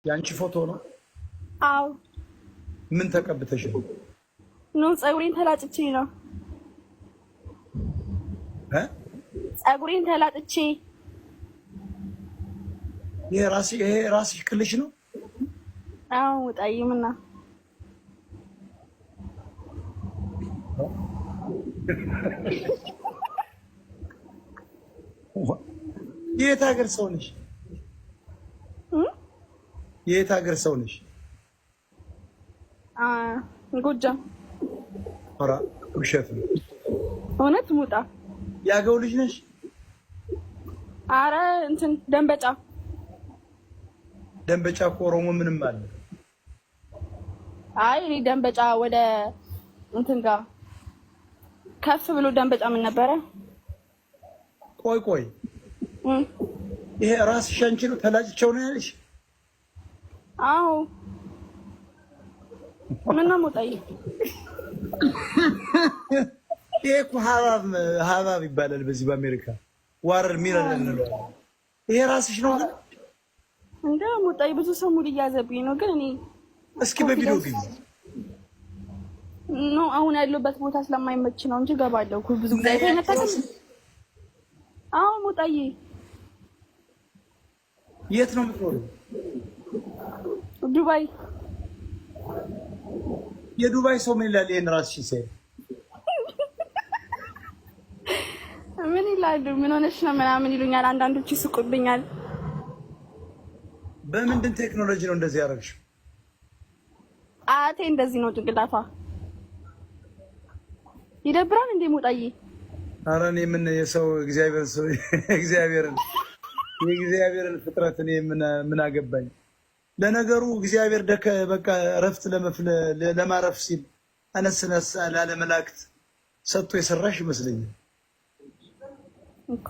ያንቺ ፎቶ ነው? አዎ። ምን ተቀብተሽ ነው? ነው ፀጉሬን ተላጭቼ ነው። ፀጉሬን ተላጭቼ። ይሄ ራስሽ ክልሽ ነው? አዎ። ወጣይምና የት ሀገር ሰው ነሽ? የት ሀገር ሰው ነሽ? ጎጃም። ኧረ ውሸት ነው። እውነት ሙጣ። ያገው ልጅ ነሽ? አረ እንትን ደንበጫ። ደንበጫ እኮ ኦሮሞ ምንም አለ። አይ እኔ ደንበጫ ወደ እንትን ጋር ከፍ ብሎ ደንበጫ ምን ነበረ? ቆይ ይሄ ራስሽ አንቺ ነው ተላጭቸው ነው ያለሽ? አዎ። ምን ነው ሞጣይ? ይሄ እኮ ሀባብ ይባላል በዚህ በአሜሪካ ዋረር ሚረን እንለዋለን። ይሄ ራስሽ ነው እንደ ሞጣይ ብዙ ሰው ሙድ እያዘብኝ ነው። ግን እኔ እስኪ በቪዲዮ ግቢ ነው አሁን ያለበት ቦታ ስለማይመች ነው እንጂ ገባለሁ እኮ ብዙ ጊዜ አይተነካከስ። አዎ ሞጣይ። የት ነው የምትኖሪው? ዱባይ። የዱባይ ሰው ምን ይላል? ይሄን ራስሽ ሲያይ ምን ይላሉ? ምን ሆነሽ ነው ምናምን ይሉኛል። አንዳንዶቹ ይስቁብኛል። በምንድን ቴክኖሎጂ ነው እንደዚህ ያደረግሽው? አቴ እንደዚህ ነው ጭንቅላቷ። ይደብራል እንዴ ሞጣዬ? ኧረ እኔ ምን የሰው እግዚአብሔርን ፍጥረት እኔ ምን አገባኝ? ለነገሩ እግዚአብሔር በቃ እረፍት ለማረፍ ሲል አነስነሳ ላለ መላእክት ሰጥቶ የሰራሽ ይመስለኛል እኮ።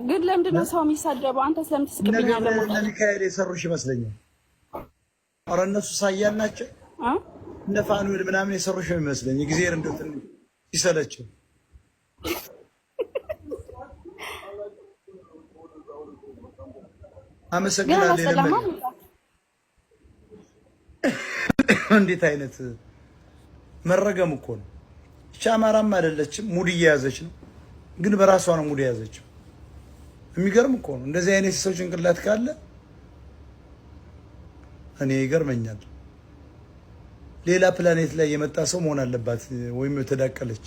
ግን ለምንድን ነው ሰው የሚሳደበው? አንተ ስለምን ትስቅብኛለህ? ለሚካኤል የሰሩሽ ይመስለኛል። ኧረ እነሱ ሳያል ናቸው። እነ ፋኑኤል ምናምን የሰሩሽ ይመስለኛል። እግዚአብሔር እንደው ትንሽ ሲሰለችው አመሰግናለሁ። እንዴት አይነት መረገም እኮ ነው። እቺ አማራም አይደለችም፣ ሙድ እየያዘች ነው። ግን በራሷ ነው ሙድ የያዘችው። የሚገርም እኮ ነው። እንደዚህ አይነት ሰው ጭንቅላት ካለ እኔ ይገርመኛል። ሌላ ፕላኔት ላይ የመጣ ሰው መሆን አለባት ወይም የተዳቀለች